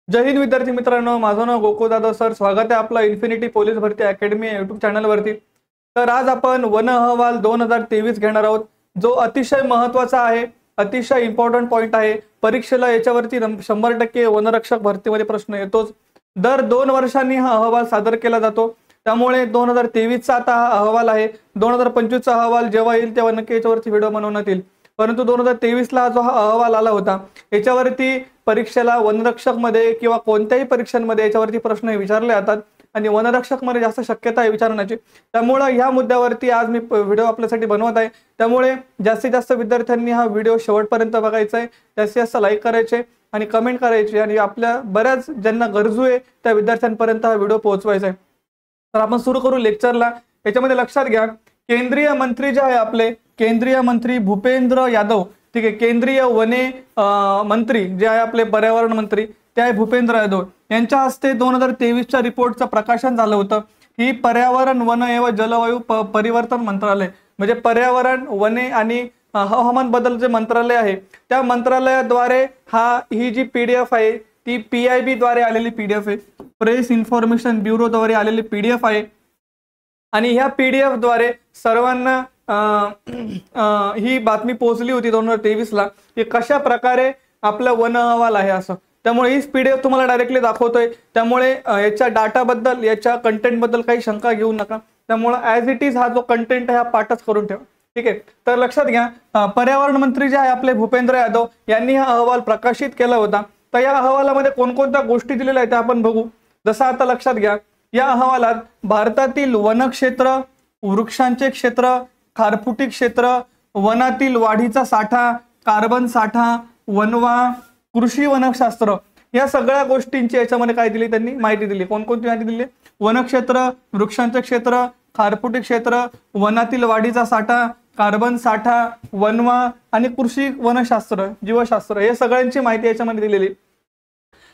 जय हिंद विद्यार्थी मित्रांनो, माझं नाव गोकुळ जाधव सर. स्वागत आहे आपलं इन्फिनिटी पोलीस भरती अकॅडमी या यूट्यूब चॅनलवरती. तर आज आपण वन अहवाल 2023 घेणार आहोत, जो अतिशय महत्त्वाचा आहे, अतिशय इम्पॉर्टंट पॉईंट आहे. परीक्षेला याच्यावरती 100% वनरक्षक भरतीमध्ये प्रश्न येतोच. दर 2 वर्षांनी हा अहवाल सादर केला जातो. त्यामुळे 2023चा आता हा अहवाल आहे. 2025चा अहवाल जेव्हा येईल तेव्हा नक्की याच्यावरती व्हिडिओ बनवण्यात येईल. परंतु 2023ला जो हा अहवाल आला होता याच्यावरती परीक्षेला वनरक्षक मध्ये किंवा कोणत्याही परीक्षांमध्ये याच्यावरती प्रश्न विचारले जातात आणि वनरक्षक मध्ये जास्त शक्यता आहे विचारण्याची. त्यामुळे ह्या मुद्द्यावरती आज मी व्हिडिओ आपल्यासाठी बनवत आहे. त्यामुळे जास्तीत जास्त विद्यार्थ्यांनी हा व्हिडिओ शेवटपर्यंत बघायचा आहे, जास्तीत जास्त लाईक करायचे आणि कमेंट करायची आणि आपल्या बऱ्याच ज्यांना गरजू आहे त्या विद्यार्थ्यांपर्यंत हा व्हिडिओ पोहोचवायचा आहे. तर आपण सुरू करू लेक्चरला. याच्यामध्ये लक्षात घ्या, केंद्रीय मंत्री जे आहे आपले केंद्रीय मंत्री भूपेंद्र यादव, ठीक आहे, केंद्रीय वने मंत्री जे आहे आपले पर्यावरण मंत्री ते आहे भूपेंद्र यादव, यांच्या हस्ते 2023च्या रिपोर्टचं प्रकाशन झालं होतं. ही पर्यावरण वन एवं जलवायू परिवर्तन मंत्रालय म्हणजे पर्यावरण वने आणि हवामान बदल जे मंत्रालय आहे त्या मंत्रालयाद्वारे ही जी PDF आहे ती PIB द्वारे आलेली PDF आहे, प्रेस इन्फॉर्मेशन ब्युरो द्वारे आलेली PDF आहे. आणि ह्या PDF द्वारे सर्वांना ही बातमी पोहोचली होती 2023ला की कशा प्रकारे आपला वन अहवाल आहे असं. त्यामुळे ही PDF तुम्हाला डायरेक्टली दाखवतोय. त्यामुळे याच्या डाटाबद्दल याच्या कंटेंटबद्दल काही शंका घेऊ नका. त्यामुळे ॲज इट इज हा जो कंटेंट आहे हा पाठच करून ठेवा, ठीक आहे. तर लक्षात घ्या, पर्यावरण मंत्री जे आहे आपले भूपेंद्र यादव यांनी हा अहवाल प्रकाशित केला होता. तर या अहवालामध्ये कोणकोणत्या गोष्टी दिलेल्या आहेत त्या आपण बघू. जसं आता लक्षात घ्या, या अहवालात भारतातील वनक्षेत्र, वृक्षांचे क्षेत्र, खारफुटी क्षेत्र, वनातील वाढीचा साठा, कार्बन साठा, वनवा, कृषी वनशास्त्र या सगळ्या गोष्टींची याच्यामध्ये काय दिली त्यांनी माहिती दिली. कोणकोणती माहिती दिली? वनक्षेत्र, वृक्षांचे क्षेत्र, खारफुटी क्षेत्र, वनातील वाढीचा साठा, कार्बन साठा, वनवा आणि कृषी वनशास्त्र, जीवशास्त्र हे सगळ्यांची माहिती याच्यामध्ये दिलेली.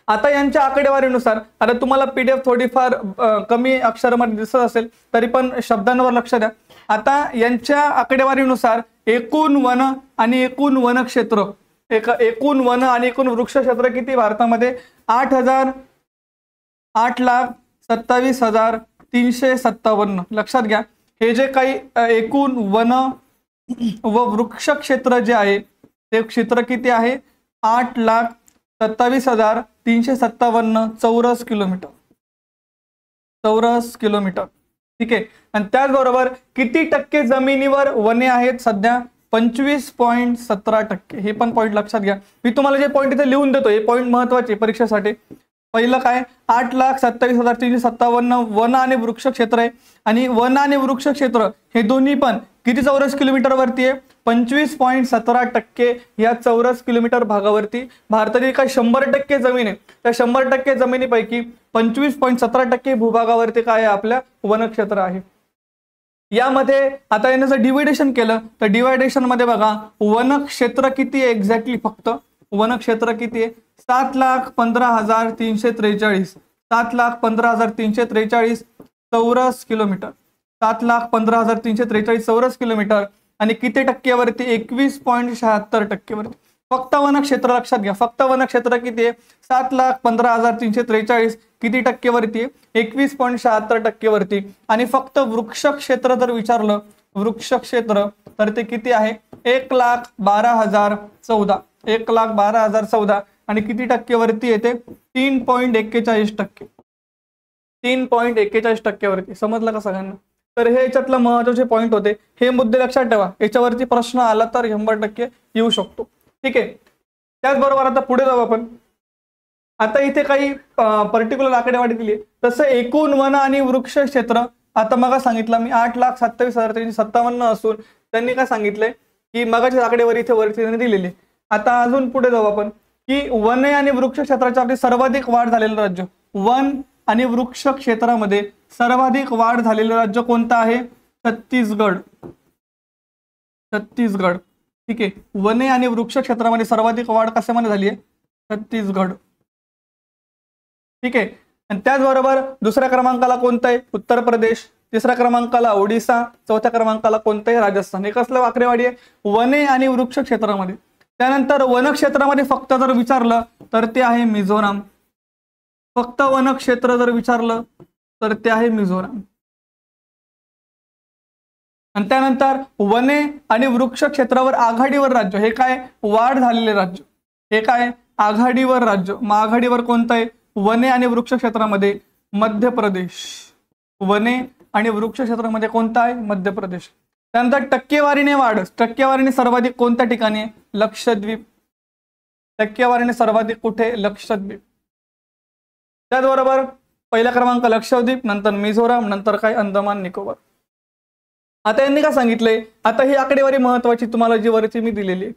आता यांच्या आकडेवारीनुसार, आता तुम्हाला PDF थोडीफार कमी अक्षरामध्ये दिसत असेल तरी पण शब्दांवर लक्ष द्या. आता यांच्या आकडेवारीनुसार एकूण वन आणि एकूण वनक्षेत्र, एकूण वन आणि एकूण वृक्ष क्षेत्र किती भारतामध्ये? 8,27,357. लक्षात घ्या, हे जे काही एकूण वन व वृक्ष क्षेत्र जे आहे ते क्षेत्र किती आहे? 8,27,357 चौरस किलोमीटर, ठीक आहे. आणि त्याचबरोबर किती टक्के जमिनीवर वने आहेत सध्या? 25.17%. हे पण पॉईंट लक्षात घ्या. मी तुम्हाला जे पॉईंट इथे लिहून देतो हे पॉईंट महत्वाचे परीक्षेसाठी. पहिलं काय? 8,27,357 वन आणि वृक्ष क्षेत्र आहे. आणि वन आणि वृक्ष क्षेत्र हे दोन्ही पण किती चौरस किलोमीटर वरती आहे? 25.17% या चौरस किलोमीटर भागावरती भारतातील काय 100% जमीन आहे, त्या 100% जमिनीपैकी 25.17% भूभागावरती काय आहे? आपल्या वनक्षेत्र आहे. यामध्ये आता याने जर डिव्हायडेशन केलं तर डिव्हायडेशन मध्ये बघा, वनक्षेत्र किती आहे एक्झॅक्टली? फक्त वनक्षेत्र किती आहे? 7,15,343. 7,15,343 चौरस किलोमीटर, 7,15,343 चौरस किलोमीटर. आणि किती टक्क्यावरती? 21.76% फक्त वनक्षेत्र. लक्षात घ्या, फक्त वनक्षेत्र किती आहे? 7,15,343 किती टक्केवरती आहे? 21.76% आणि फक्त वृक्ष क्षेत्र जर विचारलं, वृक्ष क्षेत्र तर ते किती आहे? 1,12,014. 1,12,014 आणि किती टक्केवरती येते? 3.41%. 3.41% वरती. समजलं का सगळ्यांना? तर हे याच्यातलं महत्वाचे पॉईंट होते. हे मुद्दे लक्षात ठेवा, याच्यावरती प्रश्न आला तर 100% येऊ शकतो, ठीक आहे. त्याचबरोबर आता पुढे जाऊ आपण. आता इथे काही पर्टिक्युलर आकडेवारी दिली. तसं एकूण वन आणि वृक्ष क्षेत्र आता मग सांगितलं मी 8,27,357 असून त्यांनी काय सांगितलंय की मगाची आकडेवारी इथे वरती त्यांनी दिलेली. आता अजून पुढे जाऊ आपण की वने आणि वृक्ष क्षेत्राच्या सर्वाधिक वाढ झालेलं राज्य, वन आणि वृक्ष क्षेत्रामध्ये सर्वाधिक वाढ झालेलं राज्य कोणतं आहे? छत्तीसगड. छत्तीसगड, ठीक आहे. वने आणि वृक्ष क्षेत्रामध्ये सर्वाधिक वाढ कशामध्ये झाली आहे? छत्तीसगड, ठीक आहे. आणि त्याचबरोबर दुसऱ्या क्रमांकाला कोणतं आहे? उत्तर प्रदेश. तिसऱ्या क्रमांकाला ओडिसा. चौथ्या क्रमांकाला कोणतं आहे? राजस्थान. हे कसलं आकडेवारी आहे? वने आणि वृक्ष क्षेत्रामध्ये. त्यानंतर वनक्षेत्रामध्ये फक्त जर विचारलं तर ते आहे मिझोराम. फक्त वनक्षेत्र जर विचारलं तर ते आहे मिझोराम. आणि त्यानंतर वने आणि वृक्ष क्षेत्रावर आघाडीवर राज्य, हे काय वाढ झालेले राज्य, हे काय आघाडीवर राज्य. मग आघाडीवर कोणतं आहे वने आणि वृक्ष क्षेत्रामध्ये? मध्य प्रदेश. वने आणि वृक्ष क्षेत्रामध्ये कोणता आहे? मध्य प्रदेश. त्यानंतर टक्केवारीने वाढ, टक्केवारीने सर्वाधिक कोणत्या ठिकाणी आहे? लक्षद्वीप. टक्केवारीने सर्वाधिक कुठे? लक्षद्वीप. त्याचबरोबर पहिला क्रमांक लक्षद्वीप, नंतर मिझोराम, नंतर काय अंदमान निकोबार. आता यांनी काय सांगितलंय, आता ही आकडेवारी महत्वाची तुम्हाला जी वरची मी दिलेली आहे.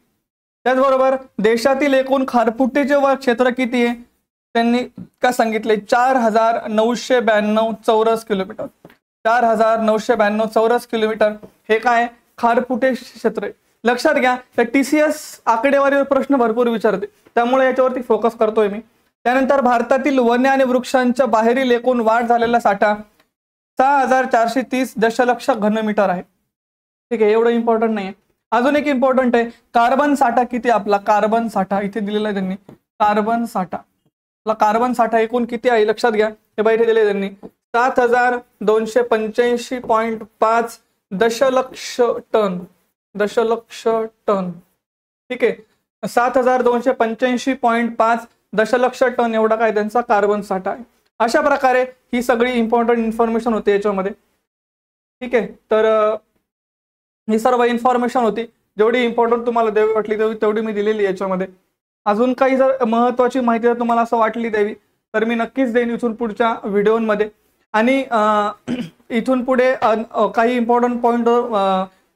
त्याचबरोबर देशातील एकूण खारफुटीचे क्षेत्र किती आहे? त्यांनी काय सांगितले? 4992 चौरस किलोमीटर. 4992 चौरस किलोमीटर हे काय खारफुटे क्षेत्र आहे. लक्षात घ्या, तर TCS आकडेवारीवर प्रश्न भरपूर विचारते, त्यामुळे याच्यावरती फोकस करतोय मी. त्यानंतर भारतातील वने आणि वृक्षांच्या बाहेरील एकूण वाढ झालेला साठा 6430 दशलक्ष घनमीटर आहे. ठीक आहे, एवढं इम्पॉर्टंट नाही आहे. अजून एक इम्पॉर्टंट आहे, कार्बन साठा किती आपला? कार्बन साठा इथे दिलेला आहे त्यांनी. कार्बन साठा, आपला कार्बन साठा एकूण किती आहे? लक्षात घ्या, हे बघा इथे दिले त्यांनी 7285.5 दशलक्ष टन. दशलक्ष टन. ठीक आहे, 7285.5 दशलक्ष टन एवढा काय त्यांचा कार्बन साठा आहे. अशा प्रकारे ही सगळी इम्पॉर्टंट इन्फॉर्मेशन होती याच्यामध्ये. ठीक आहे, तर ही सर्व इन्फॉर्मेशन होती, जेवढी इम्पॉर्टंट तुम्हाला द्यावी वाटली तेवढी मी दिलेली याच्यामध्ये. अजून काही जर महत्वाची माहिती जर तुम्हाला असं वाटली द्यावी तर मी नक्कीच देईन इथून पुढच्या व्हिडिओमध्ये. आणि इथून पुढे काही इम्पॉर्टंट पॉईंट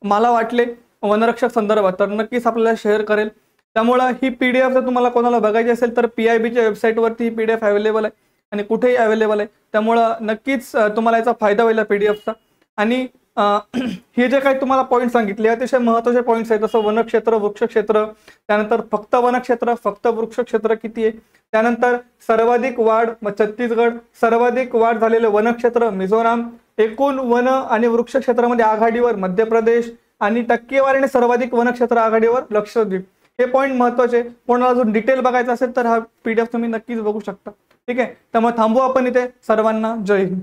मला वाटले वनरक्षक संदर्भात तर नक्कीच आपल्याला शेअर करेल. त्यामुळं ही PDF जर तुम्हाला कोणाला बघायची असेल तर PIBच्या वेबसाईटवरती ही PDF अवेलेबल आहे आणि कुठेही अवेलेबल आहे. त्यामुळं नक्कीच तुम्हाला याचा फायदा होईल PDFचा. आणि हे जे काही तुम्हाला पॉईंट सांगितले अतिशय महत्त्वाचे पॉईंट्स आहेत, जसं वनक्षेत्र, वृक्षक्षेत्र, त्यानंतर फक्त वनक्षेत्र, फक्त वृक्षक्षेत्र किती आहे, त्यानंतर सर्वाधिक वाढ छत्तीसगड, सर्वाधिक वाढ झालेले वनक्षेत्र मिझोराम, एकूण वन आणि वृक्ष क्षेत्रामध्ये आघाडीवर मध्य प्रदेश आणि टक्केवारीने सर्वाधिक वनक्षेत्र आघाडीवर लक्षद्वीप. हे पॉईंट महत्वाचे. कोणाला अजून डिटेल बघायचं असेल तर हा PDF तुम्ही नक्कीच बघू शकता. ठीक आहे, त्यामुळे थांबू आपण इथे. सर्वांना जय हिंद.